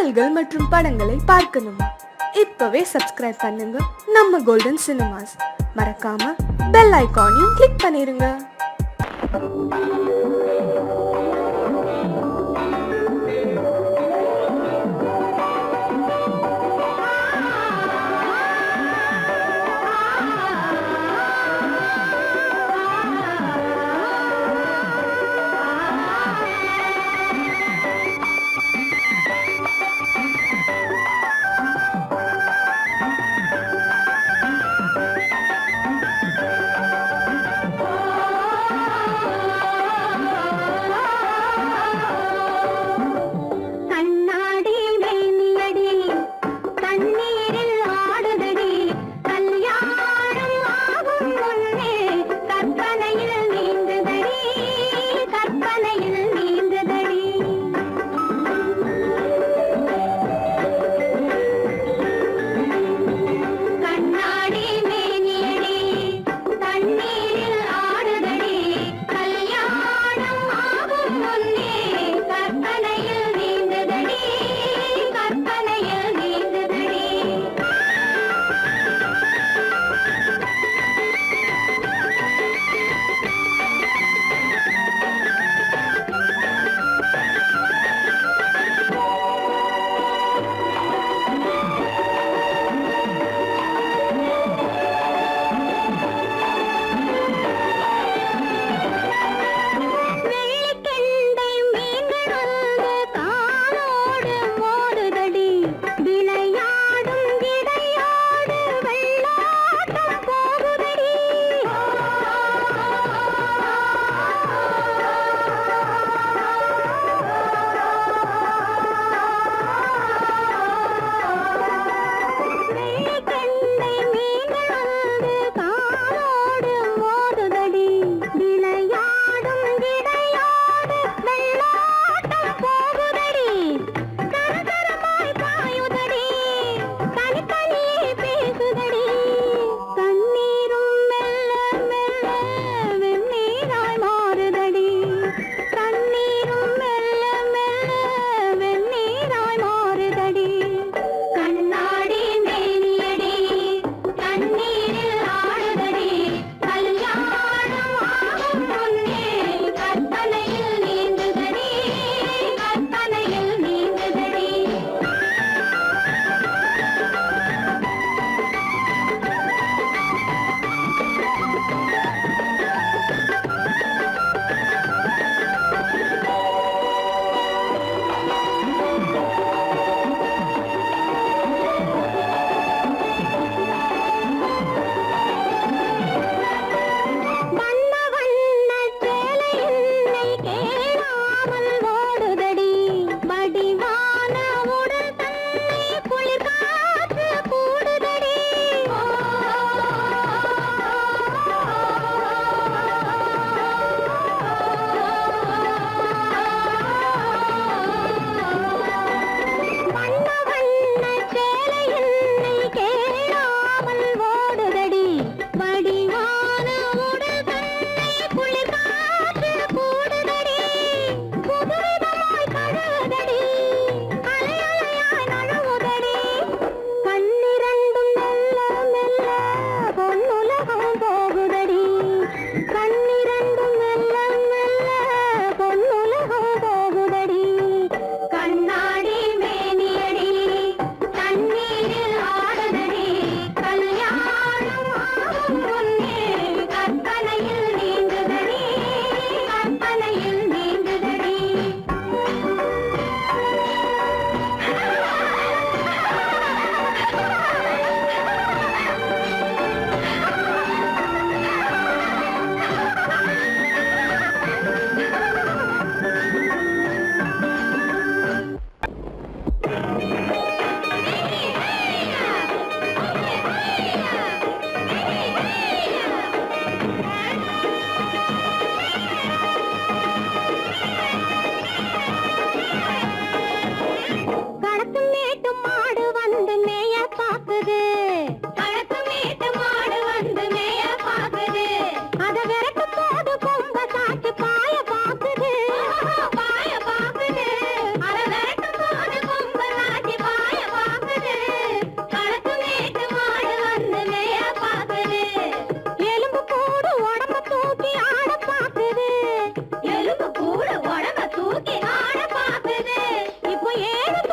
பாடல்கள் மற்றும் படங்களை பார்க்கணுமா? இப்பவே சப்ஸ்கிரைப் பண்ணுங்க நம்ம கோல்டன் சினிமாஸ். மறக்காம பெல் ஐகானையும் கிளிக் பண்ணிருங்க.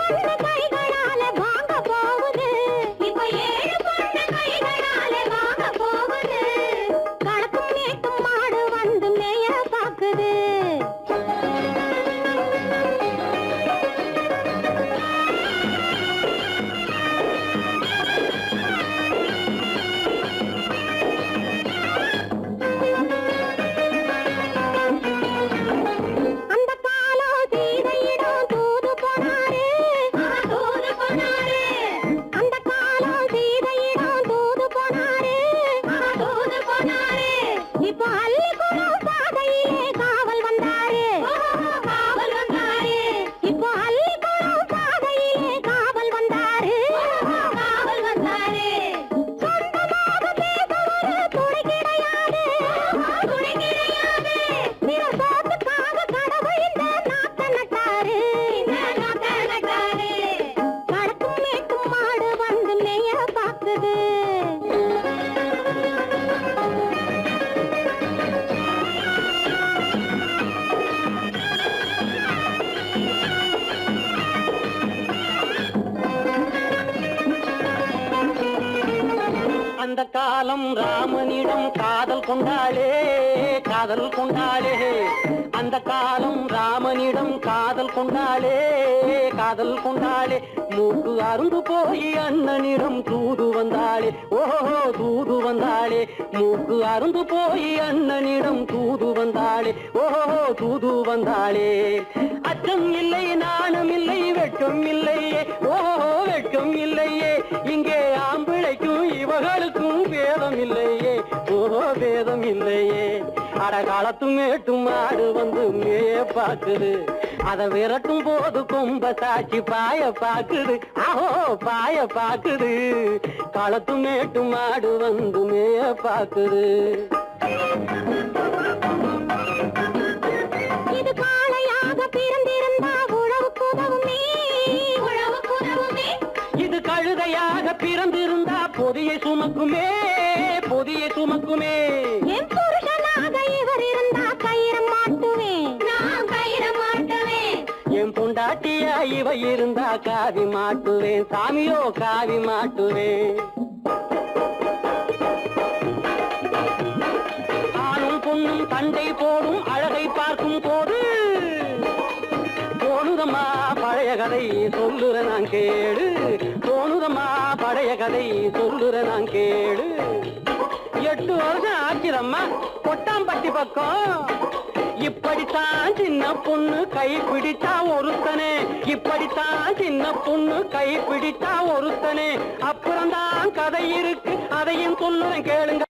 பொண்ணு கைகளால வாங்க போகுது இப்ப 7 பொண்ணு கைகளால வாங்க போகுது களத்தும் மேட்டும் மாடு வந்து மேய பாக்குது அந்த காலம் சீதையிடம் தூது போனாரு அந்த காலம் சீதையிடம் தூது போனாரு இப்போ அள்ளிக்குளம் பாதையிலே காவல் வந்தாரு இப்போ அள்ளிக்குளம் பாதையிலே காவல் வந்தாரு சொந்தமாக பேச ஒரு துணை கிடையாது பிற சோத்துக்காக கடவுள் இந்த நாட்டை நட்டாரு களத்தும் மேட்டும் மாடு வந்து மேய பாக்குது அந்த காலம் ராமனிடம் காதல் கொண்டாளே காதல் கொண்டாளே அந்த காலம் ராமனிடம் காதல் கொண்டாளே காதல் கொண்டாளே மூக்கு அருந்து போய் அண்ணனிடம் தூது வந்தாளே ஓஹோ தூது வந்தாளே மூக்கு அருந்து போய் அண்ணனிடம் தூது வந்தாளே ஓஹோ தூது வந்தாளே அச்சம் இல்லை நாணம் இல்லை வெட்கம் இல்லையே ஓஹோ வெட்கம் இல்லையே இங்கே ஆம்பிளைக்கும் இவர்களுக்கும் பேதம் இல்லையே ஓஹோ பேதம் இல்லையே அடகாலத்து மேட்டும் மாடு வந்து மேய பாக்குது அத விரட்டும் போது கொம்ப சாட்சி பாய பாக்குது ஆஹோ பாய பாக்குது களத்து மேட்டும் மாடு வந்து மேய பாக்குது இது காளையாக பிறந்திருந்தா உழவுக்கு உதவுமே இது கழுதையாக பிறந்திருந்தா பொதியை சுமக்குமே பொதியை சுமக்குமே என் புருஷனாக இவர் இருந்தா கயிறம் மாட்டுவேன் நான் கயிறம் மாட்டுவேன் என் பொண்டாட்டியா இவ இருந்தா காவி மாட்டுவேன் சாமியோ காவி மாட்டுவேன் ஆணும் பொண்ணும் சண்டை போடும் அழகை பார்க்கும் போது தோணுதம்மா பழைய கதை சொல்லுற நான் கேடு தோணுதம்மா பழைய கதை சொல்லுற நான் கேடு 8 வருஷம் ஆச்சுதம்மா கொட்டாம்பட்டி பக்கம் இப்படித்தான் சின்ன பொண்ணு கை பிடித்தா ஒருத்தனே இப்படித்தான் சின்ன பொண்ணு கை பிடித்தா ஒருத்தனே அப்புறம்தான் கதை இருக்கு அதையும் சொல்லுறேன் கேளுங்க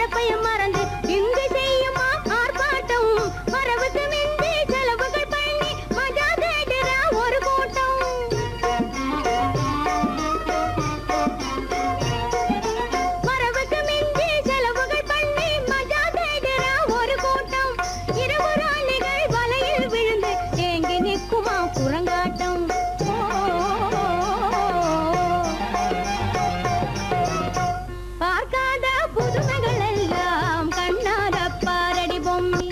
பழப்பையும் மறந்து இங்கு செய்யுமா ஆர்ப்பாட்டம் வரவுக்கு மிஞ்சி செலவுகள் பண்ணி மஜா தேடுற ஒரு கூட்டம் வரவுக்கு மிஞ்சி செலவுகள் பண்ணி மஜா தேடுற ஒரு கூட்டம் இரவு ராணிகள் வலையில் விழுந்து ஏங்கி நிற்குமா குரங்காட்டம் பார்க்காத புதுமைகள் எல்லாம் கண்ணார பாரடி பொம்மி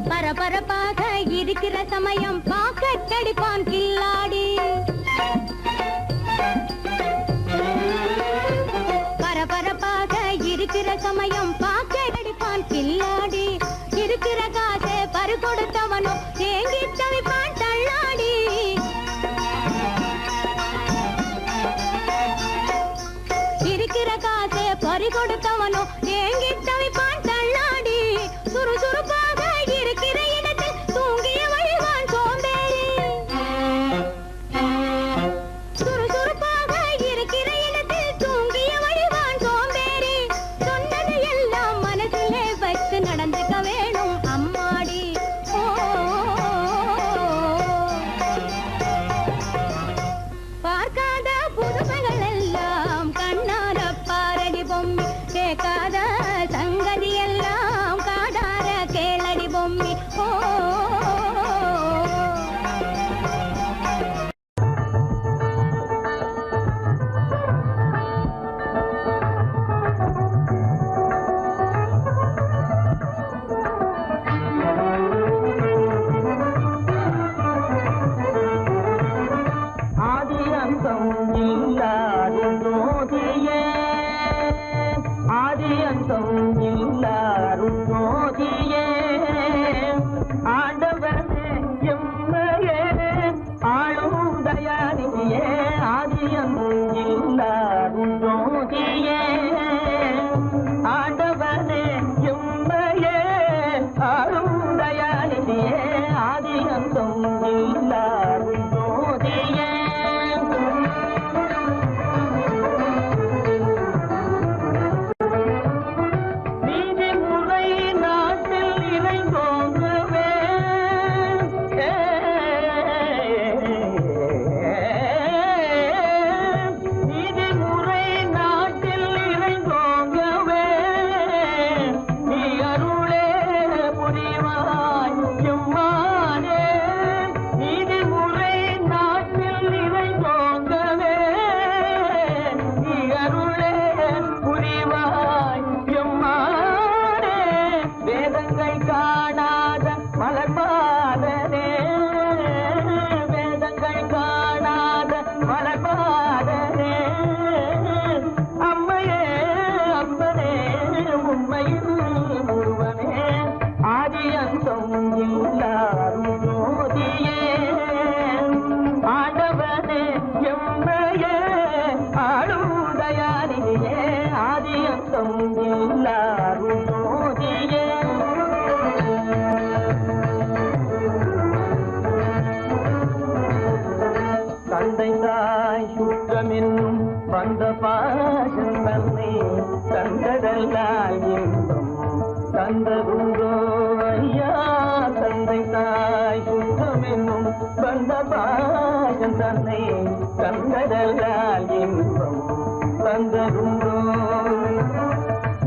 பரபரப்பாக இருக்கிற சமயம் பாக்கடிப்பான் கில்லாடி பரபரப்பாக இருக்கிற சமயம் பாக்கடிப்பான் கில்லாடி இருக்கிற காசை பறி கொடுத்தவனோ ஏங்கி தவிப்பான் தள்ளாடி இருக்கிற காசை பறி கொடுத்தவனோ ஏங்கி தவிப்பான் தள்ளாடி சுறுசுறுப்பாக இருக்கிற இடத்தில் தூங்கிய வழிவான் சோம்பேறி சுறுசுறுப்பாக இருக்கிற இடத்தில் தூங்கிய வழிவான் சோம்பேறி சொன்னது எல்லாம் மனசிலே வச்சு நடந்துக்க வேணும் அம்மாடி பார்க்காத புதுமைகள் எல்லாம் கண்ணார பாரடி பொம்மி கேட்காத சங்கதி எல்லாம் காடார கேளடி பொம்மி ஆதி அந்தம் இல்லாத ஜோதியே ஆதி அந்தம் இல்லாத ஜோதியே ஆண்டவனே எம்மையே ஆளும் தயாரியே ஆதி அந்தம் இல்லாத ஜோதியே ஆண்டவனே எம்மையே ஆளும் தயாரியே ஆதி அந்தம் இல்லாத ஜோதியே நீதிமுறை நாட்டில் இணைந்தோங்கவே நீதிமுறை நாட்டில் இணைந்தோங்கவே நீ அருளே புரிவாய் எம்மானே நீதிமுறை நாட்டில் இணைந்தோங்கவே நீ அருளே புரிவாய் எம்மானே வேதங்கள் காணாத மலர்பாதனே வேதங்கள் காணாத மலர்பாதனே அம்மையே அம்மனே உண்மையில் முருவனே ஆதி அந்தம் இல்லாத ஜோதியே ஆண்டவனே எம்மையே ஆளும் தயாரியே ஆதி அந்தம் இல்லாத ஜோதியே தந்தை தாய் சுற்றமென்னும் வந்த பாசம் தன்னை தந்ததல்லால் இன்பம் தந்ததுண்டோ ஐயா தந்தை தாய் சுற்றமென்னும் வந்த பாசம் தன்னை தந்ததல்லால் இன்பம் தந்ததுண்டோ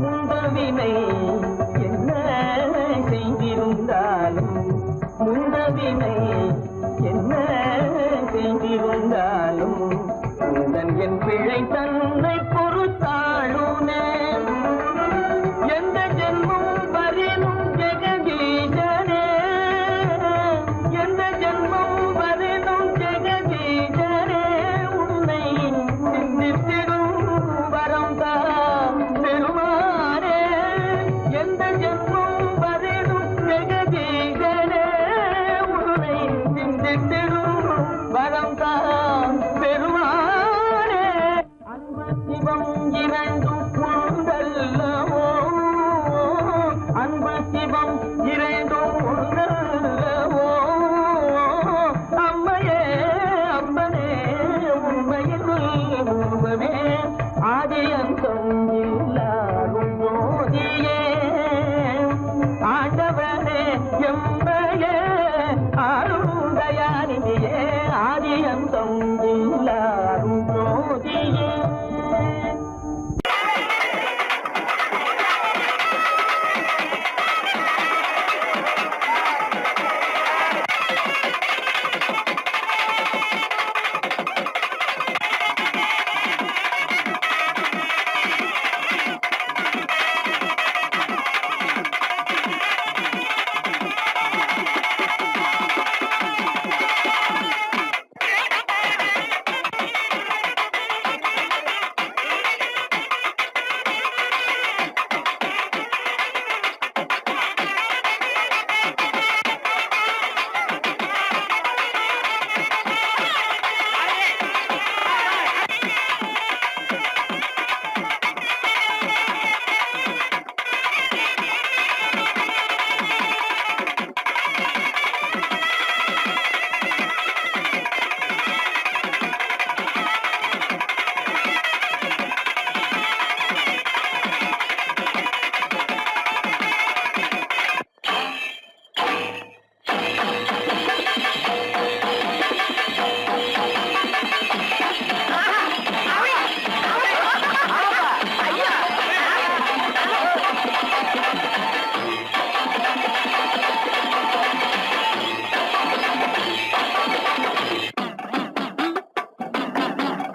முந்தவினை என்ன செய்திருந்தாலும் முந்தவினை என்ன செய்திருந்தாலும் உந்தன் என் பிழை தன்னை பொறுத்தாளுனே எந்த ஜென்மம் வரினும் ஜெகதீசனே எந்த ஜென்மம் வரினும் ஜெகதீசனே உன்னை சிந்தித்திடும் வரம் தான் பெருமானே எந்த ஜென்மம் வரினும் ஜெகதீசனே பெற்றிடும் வரம் தான் பெருமானே. அன்பு சிவம் இரண்டும் ஒன்றல்லவோ, அன்பு சிவம் இரண்டும் ஒன்றல்லவோ, அம்மையே அப்பனே உண்மையில் உருவமே ஆதியந்தம் இல்லாரும் போதியே ஆண்டவனே எம்மையே ஆளுதயானியே ஆதியந்தம் இல்லாரும் போதியே.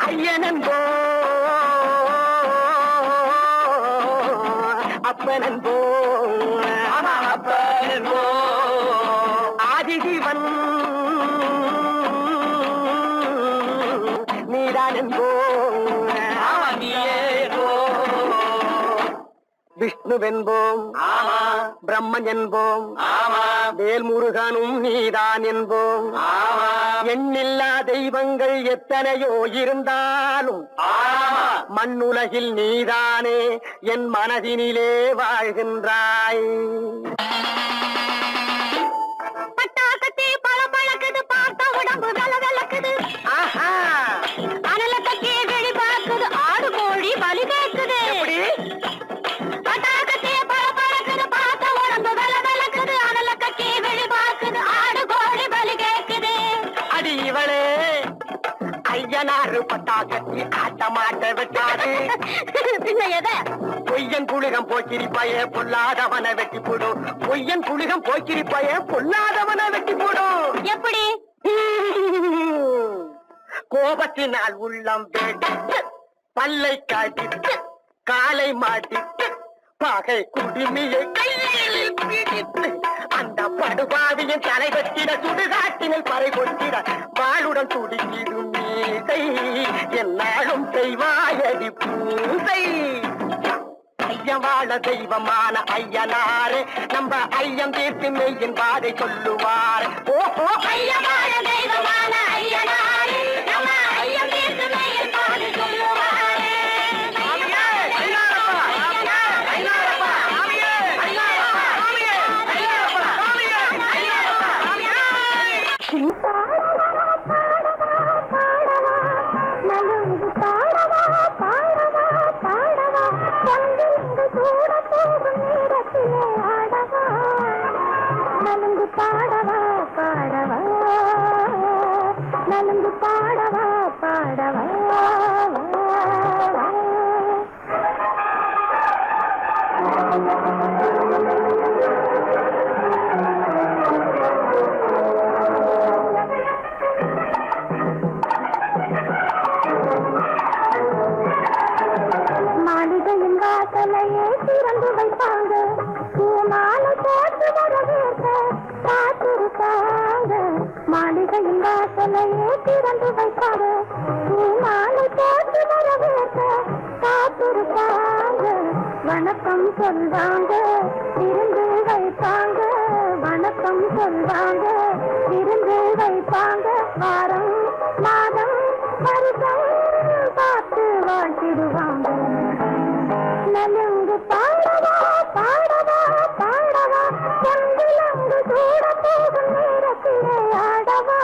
ஐயனன்போ அப்பனன்போ அப்பனன்போ ஆதிஜீவன் நீதானன்போ விஷ்ணுவென்போம் பிரம்மன் என்போம் வேல்முருகனும் நீதான் என்போம். எண்ணில்லா தெய்வங்கள் எத்தனையோ இருந்தாலும் மண்ணுலகில் நீதானே என் மனதினிலே வாழ்கின்றாய். பட்டாக்கத்தி பழம் பழக்குது, பார்த்த உடம்பு வெல வெலக்குது, அனல கட்டி வெளி பார்க்குது, ஆடு கோழி பலி கேட்குது. பட்டாக்கத்தி பழம் பழக்குது, பார்த்த உடம்பு வெல வெலக்குது, அனல கட்டி வெளி பார்க்குது, ஆடு கோழி பலி கேட்குது. அடி இவளே ஐயனாறு பட்டாக்கத்தி காட்ட மாட்ட விட்டாது. பின்ன எதை? பொய்யன் புலிகம் போக்கிரிப்பாயே பொல்லாதவனை வெட்டி போடும். பொய்யன் புலிகம் போக்கிரிப்பாயே பொல்லாதவனை வெட்டி போடும். எப்படி? கோபத்தினால் உள்ளம் வெடித்து பல்லை காட்டிட்டு காலை மாட்டிட்டு பகை குடுமியை கையில் பிடித்து அந்த படுபாவியின் தலை வெட்டிட சுடுகாட்டினில் பறை கொட்டிட வாளுடன் துடிக்கிடும் மீசை என்னாலும் செய்வாயடி பூசை. ஐயம் வாழ தெய்வமான ஐயனாரே நம்ம ஐயம் தீர்த்து மெய்யின் பாதை சொல்லுவார். ஓஹோ ஐயம் வாழ தெய்வமான ஐயனாரே நம்ம ஐயம் தீர்த்து மெய்யின் பாதை சொல்லுவாரே. பாடவா பாடவா நலுங்கு பாடவா பாடவா. மாளிகையின் வாசலையே திறந்து வைப்பாங்க, பூமாலை போட்டு வரவேற்க காத்திருப்பாங்க. மாளிகையின் வாசலையே திறந்து வைப்பாங்க, பூமாலை போட்டு வரவேற்க காத்திருப்பாங்க. வணக்கம் சொல்வாங்க, விருந்து வைப்பாங்க, வணக்கம் சொல்வாங்க, இருந்து வைப்பாங்க வாரம் மாதம் வருஷம் பார்த்து வாழ்த்திடுவாங்க. நலுங்கு பாடவா பாடவா பாடவா பொன்விலங்கு சூட போகும் நேரத்திலே ஆடவா.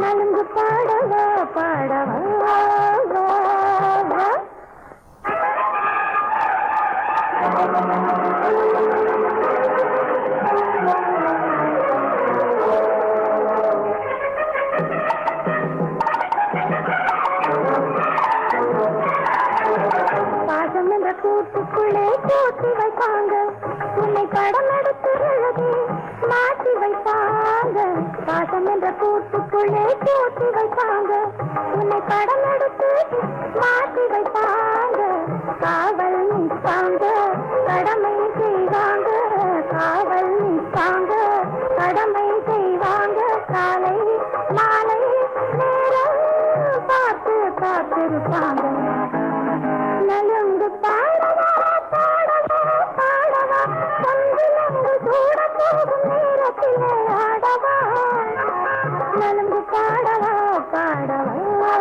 நலுங்கு பாடவா பாடவா பாசம் என்ற கூட்டுக்குள்ளே கூட்டி வைப்பாங்க. உன்னை படம் எடுத்து எழுதி மாட்டி வைப்பாங்க. பாசம் என்ற கூட்டுக்குள்ளே கூட்டி வைப்பாங்க. உன்னை படம் எடுத்து மாட்டி வைப்பாங்க. காவல் நிற்பாங்க கடமை செய்வாங்க. காவல் நிற்பாங்க கடமை செய்வாங்க. காலை மாலை நேரம் பார்த்து காத்திருப்பாங்க. நலுங்கு பாடவா பாடவா பாடவா பொன்விலங்கு சூட போகும் நேரத்திலே ஆடவா. நலுங்கு பாடவா பாடவா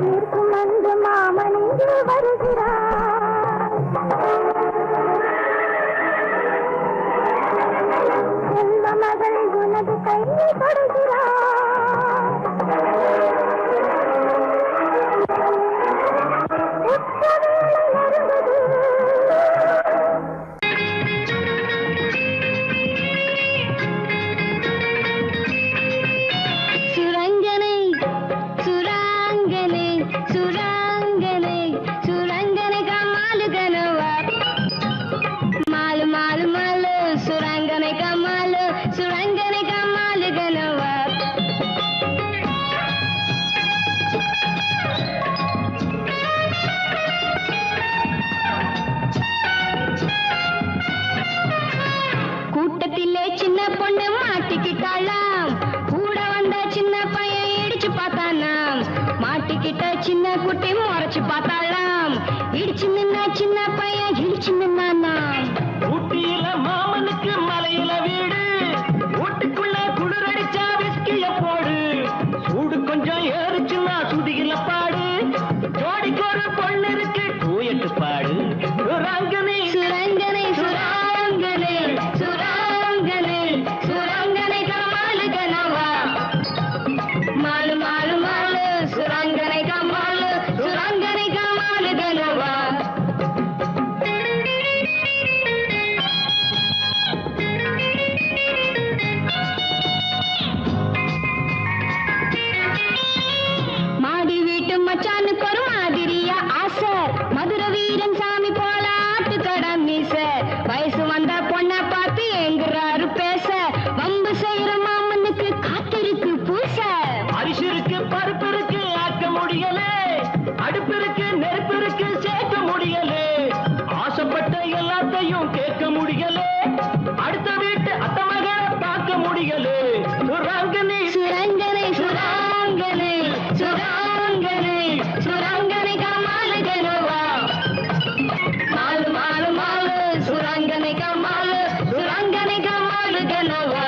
இருக்கும் அந்த மாமன் இங்கு வருகிறார். செல்வ மகள் உனது கையை தொடுகிறார். உச்சவேளை நெருங்குது. சுரங்கனை சுராங்கனை சுராங்கனை சுரங்கனை கமாலு கனவா மாலு மாலு மாலு சுரங்கனை கமாலு சுரங்கனை கமாலு கனவா. கூட்டத்திலே சின்ன பொண்ணு மாட்டிக்கிட்டாளாம். கூட வந்த சின்ன பையன் இடிச்சு பார்த்தானாம். மாட்டிக்கிட்ட சின்ன குட்டி முறைச்சு பார்த்தாளாம். இடிச்சு நின்ன சின்ன பையன் இடிச்சு நின்னானாம். ஊட்டியில மாமனுக்கு மலையில வீடு, வீட்டுக்குள்ள குளிரடிச்சா விஸ்கிய போடு, சூடு கொஞ்சம் ஏறுச்சுன்னா சுதியில பாடு, ஜோடிக்கு ஒரு பொண்ணு இருக்கு டூயட்டு பாடு. சுரங்கனை சுரங்கனை சுராங்கனை சுராங்கனை சுரங்கனை கமாலு கனவா மாலு மாலு மாலு சுரங்கனை கமாலு சுரங்கனை கமாலு கனவா. மாடி வீட்டு மச்சானுக்கு ஒரு மாதிரியா ஆசை. மதுர வீரன் சாமி போல ஆட்டுக்கட மீச. வயசு வந்த பொண்ணை பார்த்து எங்குறாரு பேச. வம்பு செய்யற மாமனுக்கு காத்திருக்கு பூச. அரிசி இருக்கு பருப்பு இருக்கு ஆக்க முடியல, அடுப்பு இருக்கு நெருப்பு இருக்கு சேர்க்க முடியல, ஆசைப்பட்ட எல்லாத்தையும் கேட்க முடியல, அடுத்த வீட்டு அத்த மகளை பார்க்க முடியல. சுரங்கனி சுரங்கனை சுராங்கனை சுராங்கனை சுரங்கனை கமாலு கனவா மாலு மாலு மாலு சுரங்கனை கமாலு சுரங்கனை கமாலு கனவா.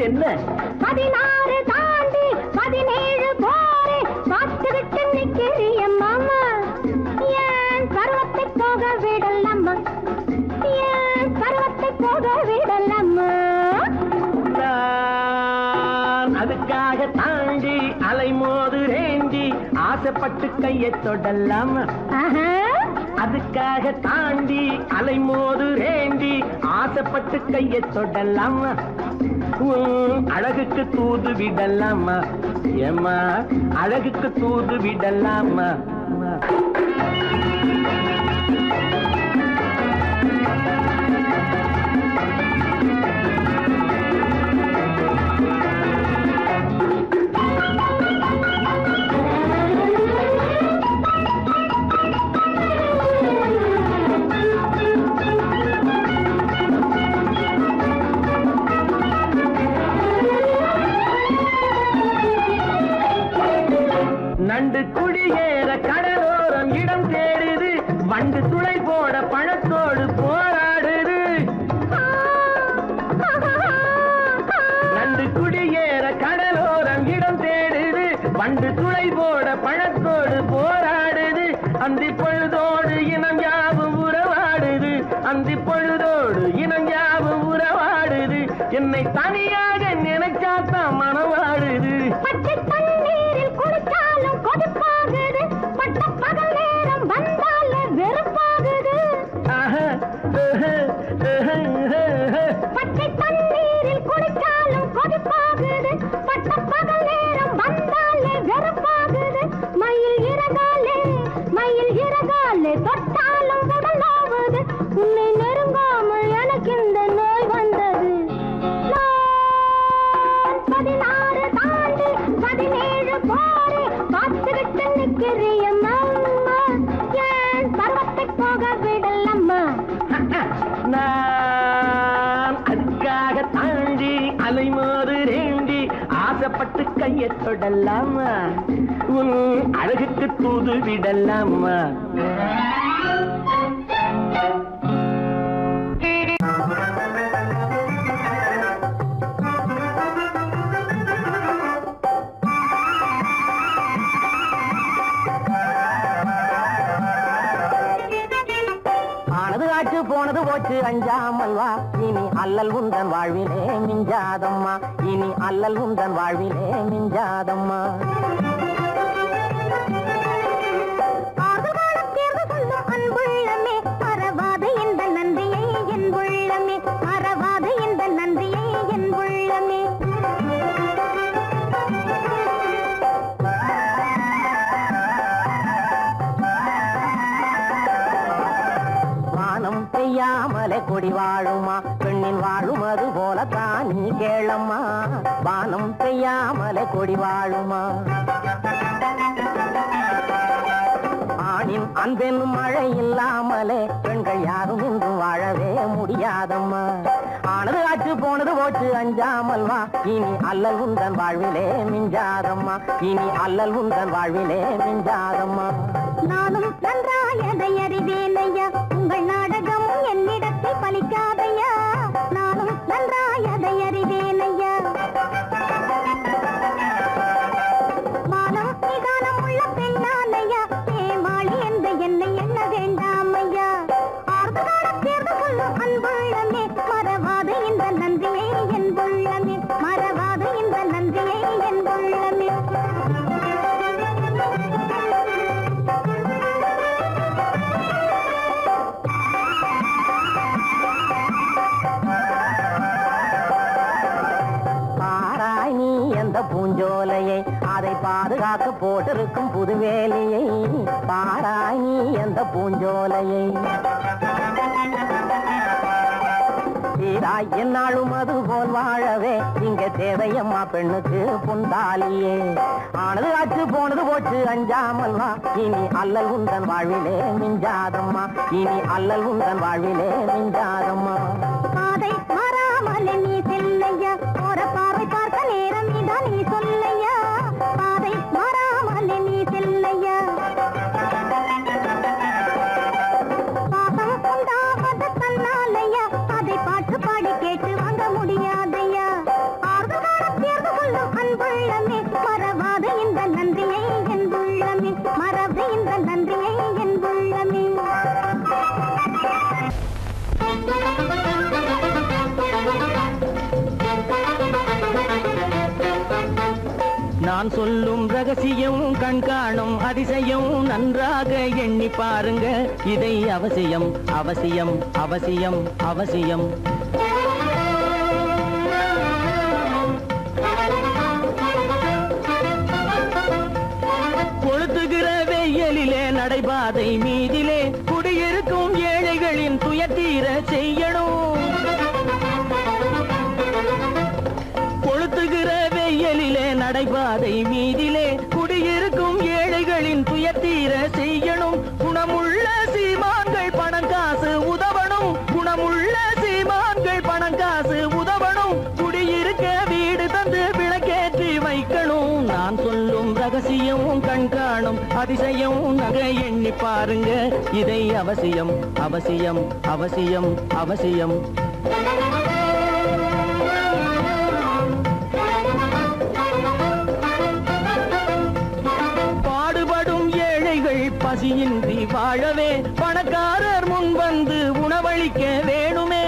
என்ன 16 தாண்டி 17 போரே பார்த்துக்கிட்டு நிக்கிறிய மாமா ஏன் பருவத்தை போக விடலாமா ஏன் பருவத்தை போக விடலாமா அதுக்காக தாண்டி அலைமோது ரேண்டி ஆசைப்பட்டு கையை தொடலாமா அதுக்காக தாண்டி அலைமோது ரேண்டி ஆசைப்பட்டு கையை தொடலாமா அழகுக்கு தூது விடலாமா ஏமா அழகுக்கு தூது விடலாமா நண்டு குடியேற கடலோரம் இடம் தேடுது வண்டு துளை போட பழத்தோடு போராடுது நண்டு குடியேற கடலோரம் இடம் தேடுது வண்டு துளை போட பழத்தோடு போராடுது அந்தி பொழுதோடு இனம் யாவும் உறவாடுது அந்தி பொழுதோடு இனம் யாவும் உறவாடுது என்னை தனியாக நினைச்சாத்தான் மனவாடுது பச்சை தண்ணீரில் குளிச்சாலும் கொதிப்பாகுது பட்ட பகல் நேரம் வந்தாலே வெறுப்பாகுது பச்சை தண்ணீரில் குளிச்சாலும் கொதிப்பாகுது பட்ட பகல் நேரம் வந்தாலே வெறுப்பாகுது மயில் இறகாலே தொட்டாலும் உடலாவது உன்னை நெருங்காமல் எனக்கு இந்த நோய் வந்தது 16 தாண்டி 17 போரே பார்த்துக்கிட்டு நிக்கிறிய மாமா ஏன் பருவத்தை போக விடலாமா நான் அதுக்காக தாண்டி அலைமோது ரேண்டி ஆசைப்பட்டு கையை தொடலாமா உன் அழகுக்கு தூது விடலாமா போனது போச்சு அஞ்சாமல் வா இனி அல்லல் உந்தன் வாழ்விலே மிஞ்சாதம்மா இனி அல்லல் உந்தன் வாழ்விலே மிஞ்சாதம்மா அன்புள்ளமே மறவாத இந்த நன்றியை என் உள்ளமே மறவாத இந்த நன்றியை என் உள்ளமே பெய்யாமலே கொடி வாழுமா பெண்ணின் வாழும் அது போலத்தான் நீ கேளம்மா வானம் பெய்யாமலே கொடி வாழுமா ஆணின் அன்பெனும் மழை இல்லாமலே பெண்கள் யாரும் இன்றும் வாழவே முடியாதம்மா ஆனது ஆச்சு போனது போச்சு அஞ்சாமல் வா இனி அல்லல் உந்தன் வாழ்விலே மிஞ்சாதம்மா இனி அல்லல் உந்தன் வாழ்விலே மிஞ்சாதம்மா நானும் நன்றாயதை அறிவேனையா உங்கள் நாடகமும் என்னிடத்தில் பலிக்காதையா நானும் நன்றாயதை அறிவேனையா மானம் நிதானம் உள்ள பெண்ணானையா ஏமாளி என்ற என்னை எண்ண வேண்டாமையா ஆர்வகால தேர்வு சொல்லும் அன்புள்ளமே மறவாத இந்த நன்றியை என் உள்ளமே மறவாத இந்த நன்றியை என் உள்ளமே பூஞ்சோலையை அதை பாதுகாக்க போட்டிருக்கும் புதுவேலையை பாராய் நீ எந்த பூஞ்சோலையை சீராய் என்னாலும் அது போல் வாழவே இங்க தேவையம்மா பெண்ணுக்கு புந்தாலியே ஆனது ஆச்சு போனது போச்சு அஞ்சாமல் வா இனி அல்லல் உந்தன் வாழ்விலே மிஞ்சாதம்மா இனி அல்லல் உந்தன் வாழ்விலே மிஞ்சாதம்மா பாதை மாறாமலே நீ செல்லையா போற பார்வை பார்க்க நேரம் இதான் நீ சொல்லையா பாதை மாறாமலே நீ செல்லையா பாசம் உண்டாவது தன்னாலையா அதை பாட்டு பாடி கேட்டு வாங்க முடியாதையா ஆர்வ நான் சொல்லும் ரகசியம் கண்காணும் அதிசயம் நன்றாக எண்ணி பாருங்க இதை அவசியம் அவசியம் அவசியம் அவசியம் கொளுத்துகிற வெயிலிலே நடைபாதை மீதிலே குடியிருக்கும் ஏழைகளின் துயத்தீர செய்யணும் கொளுத்துகிற வெயிலிலே நடைபாதை மீதிலே குடியிருக்கும் ஏழைகளின் துயத்தீர செய்யணும் குணமுள்ள சீமான்கள் பணம் காசு உதவணும் குணமுள்ள சீமான்கள் பணம் காசு உதவணும் குடியிருக்க வீடு தந்து விளக்கேற்றி வைக்கணும் நான் சொல்லும் ரகசியம் கண்காணும் அதிசயம் நகை எண்ணி பாருங்க இதை அவசியம் அவசியம் அவசியம் அவசியம் பாடுபடும் ஏழைகள் பசியின்றி வாழவே பணக்காரர் முன் வந்து உணவளிக்க வேணுமே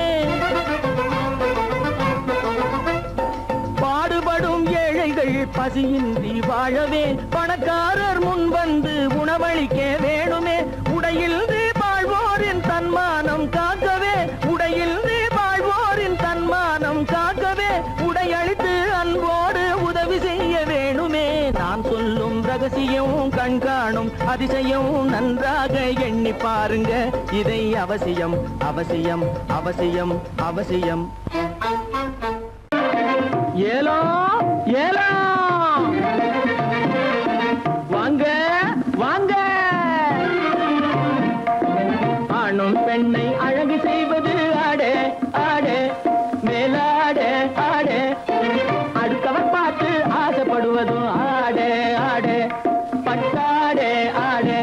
பாடுபடும் ஏழைகள் பசியின்றி வாழவே பணக்காரர் முன் வந்து உணவளிக்க வேணுமே உடையில் வாழ்வோரின் தன்மானம் காக்கவே உடையில் வாழ்வோரின் தன்மானம் காக்கவே உடையளித்து அன்போடு உதவி செய்ய வேணுமே நான் சொல்லும் ரகசியம் கண்காணும் அதிசயம் நன்றாக எண்ணி பாருங்க இதை அவசியம் அவசியம் அவசியம் அவசியம் ஏலோ ஏலோ வாங்க வாங்க ஆணும் பெண்ணை அழகு செய்வது ஆடே ஆடே மேலாடே ஆடே அடுத்தவர் பார்த்து ஆசைப்படுவதும் ஆடே ஆடே பட்டாடே ஆடே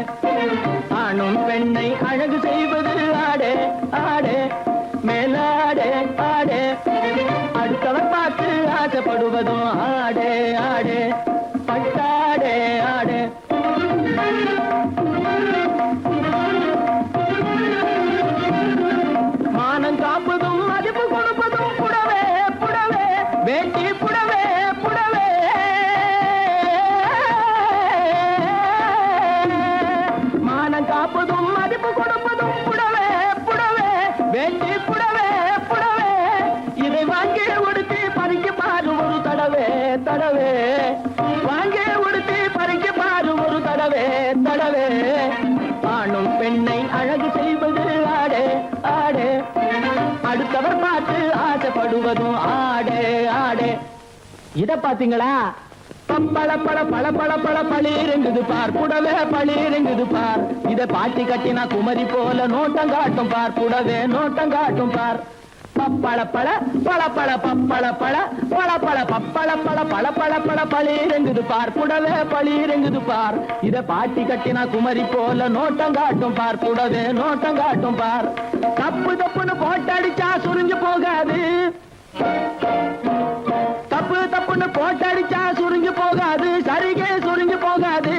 ஆணும் பெண்ணை அழகு செய்வது ஆடே ஆடே மேலாடே ஆடே அடுத்தவர் பார்த்து ஆசைப்படுவதும் ஆடே ஆடே பட்டாடே ஆடே மானம் காப்பதும் மதிப்பு கொடுப்பதும் புடவே புடவே வேட்டி புடவே புடவே மானம் காப்பதும் மதிப்பு கொடுப்பதும் புடவே புடவே வேட்டி புடவே புடவே இதை வாங்கி உடுத்தி பறிக்க பாரு ஒரு தடவே தடவே வாங்கி உடுத்தி பறிக்க பாரு ஒரு தடவே தடவே ஆணும் பெண்ணை அழகு செய்வது ஆடே ஆடே அடுத்தவர் பார்த்து ஆசைப்படுவதும் ஆடே ஆடே இத பாத்தீங்களா பப்பள பழ பழ பழ பழ பளிரெங்குது பார் புடவே பளிரெங்குது பார் இத பாட்டி கட்டினா குமரி போல நோட்டம் காட்டும் பார் புடவே நோட்டம் காட்டும் பார் பப்பள பழ பழ பழ பப்பள பழ பழ பழ பப்பள பழ பழ பழ பழ பளிரெங்குது பார் புடவே பளிரெங்குது பார் இத பாட்டி கட்டினா குமரி போல நோட்டம் காட்டும் பார் புடவே நோட்டம் காட்டும் பார் தப்பு தப்புன்னு போட்டடிச்சா சுருங்கி போகாது தப்பு தப்புன்னு போட்டடிச்சா சுருங்கி போகாது சரிகே சுருங்கி போகாது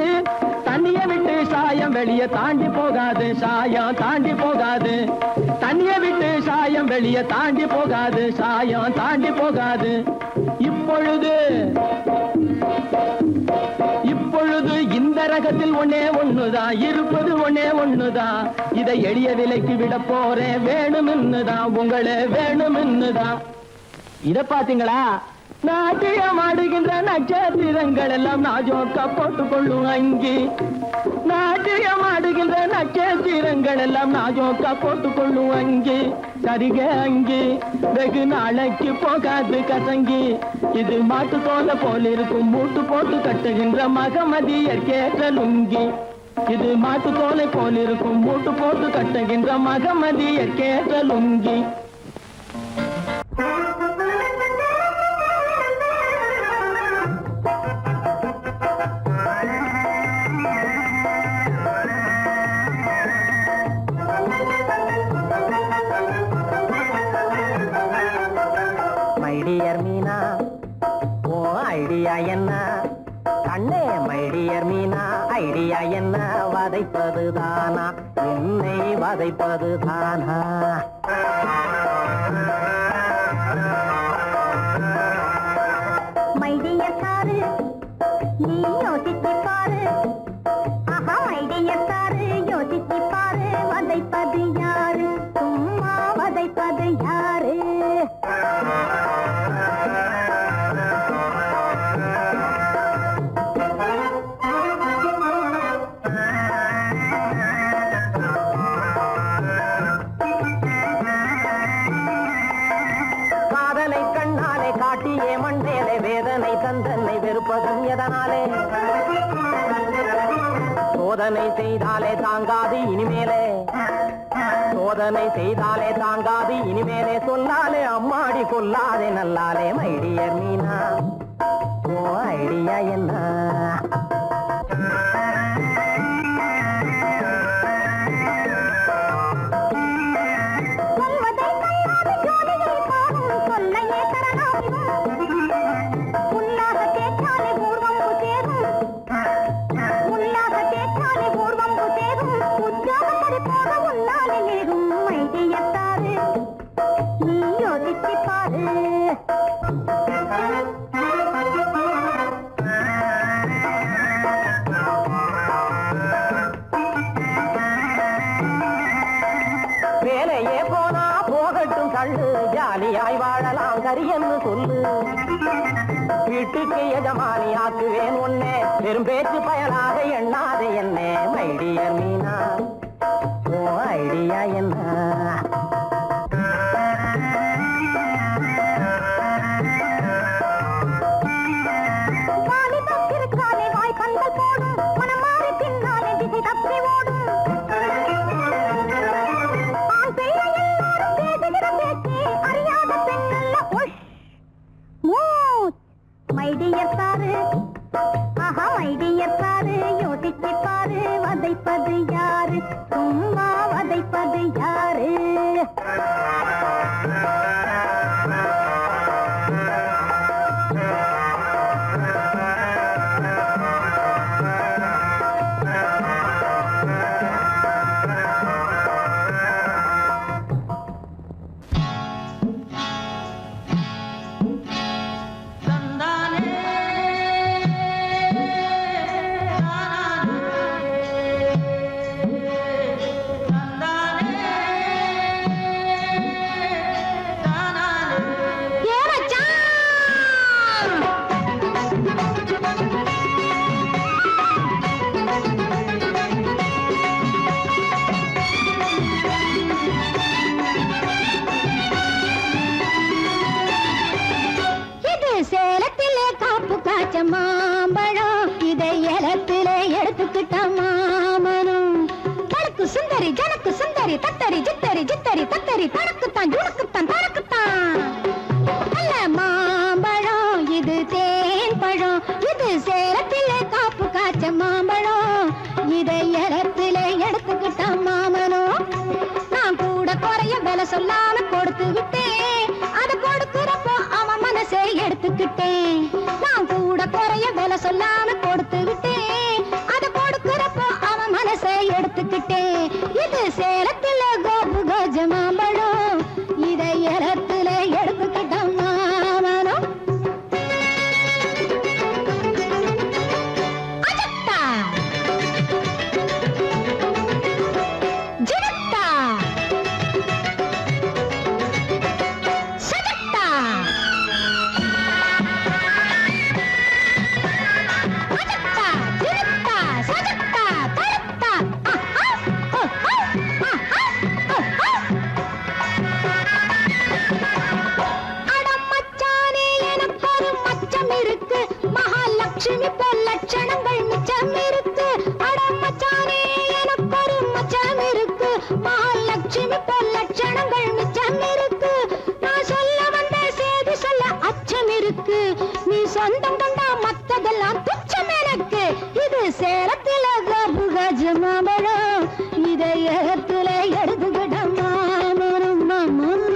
தண்ணிய விட்டு சாயம் வெளியே தாண்டி போகாது சாயம் தாண்டி போகாது தண்ணிய விட்டு சாயம் வெளியே தாண்டி போகாது சாயம் தாண்டி போகாது இப்பொழுது இப்பொழுது இந்த ரகத்தில் ஒன்னே ஒண்ணுதான் இருப்பது ஒன்னே ஒண்ணுதான் இதை எளிய விலைக்கு விட போறேன் வேணும்னுதான் உங்களே வேணும்னுதான் இத பாத்தீங்களா நாட்டியம் ஆடுகின்ற நட்சத்திரங்கள் எல்லாம் நாஜோக்கா போட்டுக் கொள்ளும் அங்கி நாட்டியம் ஆடுகின்ற நட்சத்திரங்கள் எல்லாம் நாஜோக்கா போட்டுக் கொள்ளும் அங்கி சரிக அங்கி வெகு நாளைக்கு போகாது கசங்கி இது மாட்டு தோலை போல இருக்கும் மூட்டு போட்டு கட்டுகின்ற மகமதியற்கேற்ற லுங்கி இது மாட்டு தோலை போல இருக்கும் மூட்டு போட்டு கட்டுகின்ற மகமதியற்கேற்ற லுங்கி ஐடியா என்ன கண்ணே மைடியர் மீனா ஐடியா என்ன வதைப்பதுதானா என்னை வதைப்பதுதானா மைடியர் காரு கட்டியே மண்டேலே வேதனை தந்தன்னை வெறுப்பதும் எதனாலே சோதனை செய்தாலே தாங்காது இனிமேலே சோதனை செய்தாலே தாங்காது இனிமேலே சொல்லாலே அம்மாடி கொல்லாதே நல்லாலே மைடியர் மீனா ஓ ஐடியா என்ன வேலையே போனா போகட்டும் கண்ணு ஜாலியாய் வாழலாம் கரியன்னு சொல்லு வீட்டுக்கு எஜமானி ஆக்குவேன் ஒன்னே பெரும் பேச்சு பயனாக எண்ணாத என்னே மைடியர் மீனா ஓ ஐடியா என்ன யோசிச்சு பாரு வதைப்பது யாரு சும்மா வதைப்பது யாரு மாம்பழம் இதை ஏலத்திலே எடுத்துக்கிட்ட மாமனும் தனக்கு சுந்தரி ஜனக்கு சுந்தரி தத்தரி ஜித்தரி ஜித்தரி தத்தரி தனக்குத்தான் ஜுனக்குத்தான் தனக்குத்தான் நல்ல மாம்பழம் இது தேன் பழம் இது சேலத்திலே காப்பு காய்ச்ச மாம்பழம் இதை ஏலத்திலே எடுத்துக்கிட்ட மாமனும் நான் கூட குறைய விலை சொல்லாம கொடுத்து விட்டேன் அதை கொடுக்கிறப்போ அவன் மனசை எடுத்துக்கிட்டேன் நான் கூட குறைய விலை சொல்லாம கொடுத்து விட்டேன் அதை கொடுக்கிறப்போ அவன் மனசை எடுத்துக்கிட்டேன் இது சேலத்துல கோபு கஜ மாம்பழம் இதை ஏலத்துல எடுத்துக்கிட்ட மாமனும் அஜத்தா ஜினத்தா சஜத்தா மகாலட்சுமி போல் லட்சணங்கள் மிச்சம் இருக்கு அடமச்சானே எனக்கு ஒரு மச்சம் இருக்கு மகாலட்சுமி போல் லட்சணங்கள் மிச்சம் இருக்கு நான் சொல்ல வந்த செய்தி சொல்ல அச்சம் இருக்கு நீ சொந்தம் கொண்டா மத்ததெல்லாம் துச்சம் எனக்கு இது சேலத்தில கபுகஜ மாம்பழம் இதை ஏகத்துல எடுத்துக்கிட்ட மாமனும் மாமனும்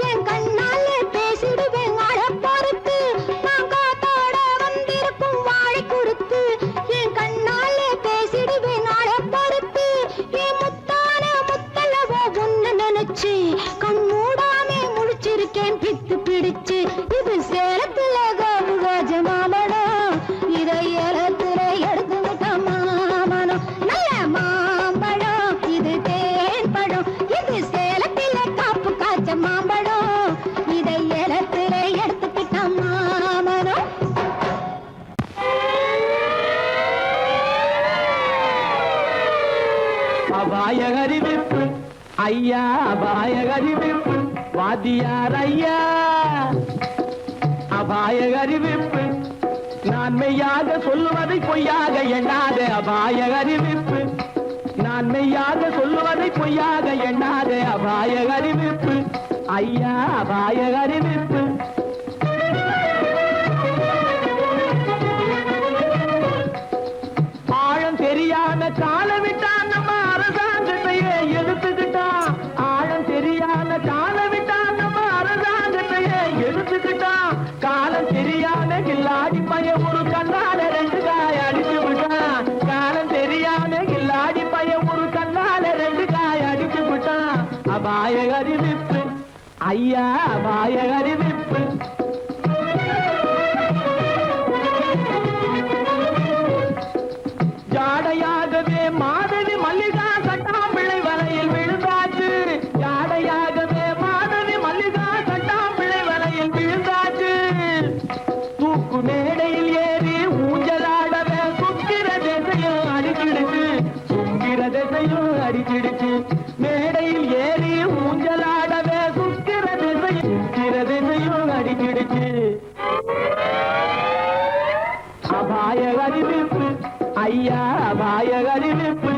என் கண்ணாலே பேசிடுவேன் அழப்போற அபாய அறிவிப்பு ஐயா அபாய அறிவிப்பு வாத்தியார் ஐயா அபாய அறிவிப்பு நான் மெய்யாக சொல்லுவதை பொய்யாக எண்ணாத அபாய அறிவிப்பு நான் மெய்யாக சொல்லுவதை பொய்யாக எண்ணாத அபாய அறிவிப்பு ஐயா அபாய அறிவிப்பு ஆழம் தெரியாத காலவிட்டான் நம்ம அரசாங்கத்தையே எடுத்துக்கிட்டான் ஆழம் தெரியாத காலவிட்டான் நம்ம அரசாங்கத்தையே எடுத்துக்கிட்டான் காலம் தெரியாத கில்லாடி பைய ஒரு கண்ணால ரெண்டு காய அடிச்சு விட்டான் காலம் தெரியாத கில்லாடி பைய ஒரு கண்ணால ரெண்டு காய அடிச்சு விட்டான் அபாய அறிவிப்பு ஐயா அபாய அறிவிப்பு ஜாடையாகவே மாதவி மல்லிகா சட்டாம்பிள்ளை வலையில் விழுந்தாச்சு ஜாடையாகவே மாதவி மல்லிகா சட்டாம்பிள்ளை வலையில் விழுந்தாச்சு தூக்கு மேடையில் ஏறி ஊஞ்சலாடவே சுக்கிர திசையும் அடிக்கிடுச்சு சுக்கிர திசையும் அடிக்கிடுச்சு மேடையில் ஏறி ஊஞ்சலாடவே சுக்கிர திசையும் அடிக்கிடுச்சு அபாய அறிவிப்பு ஐயா அபாய அறிவிப்பு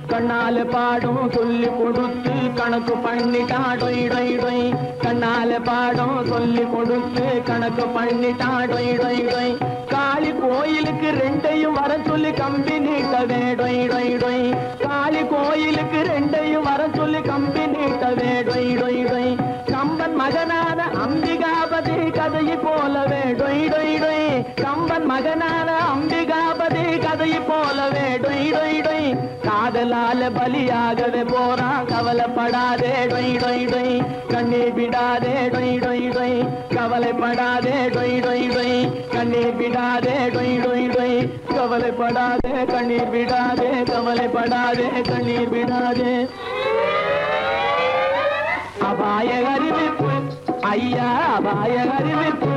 கண்ணால பாடம் சொல்லி கொடுத்து கணக்கு பண்ணிட்டா டொய் டொய் டொய் கண்ணால பாடம் சொல்லி கொடுத்து கணக்கு பண்ணிட்டா டொய் டொய் டொய் காளி கோயிலுக்கு ரெண்டையும் வர சொல்லி கம்பி நீட்டவே டொய் டொய் டொய் காளி கோயிலுக்கு ரெண்டையும் வர சொல்லி கம்பி நீட்டவே டொய் டொய் டொய் கம்பன் மகனான அம்பிகாபதி கதையை போலவே டொய் டொய் டொய் கம்பன் மகனான அம்பிகாபதி கதையை போலவே டொய் டொய் டொய் காதலால பலியாகவே போறான் கவலைப்படாதே டொய் டொய் டொய் கண்ணீர் விடாதே டொய் டொய் டொய் கவலைப்படாதே டொய் டொய் டொய் கண்ணீர் விடாதே டொய் டொய் டொய் கவலைப்படாதே கண்ணீர் விடாதே கவலைப்படாதே கண்ணீர் விடாதே அபாய அறிவிப்பு ஐயா அபாய அறிவிப்பு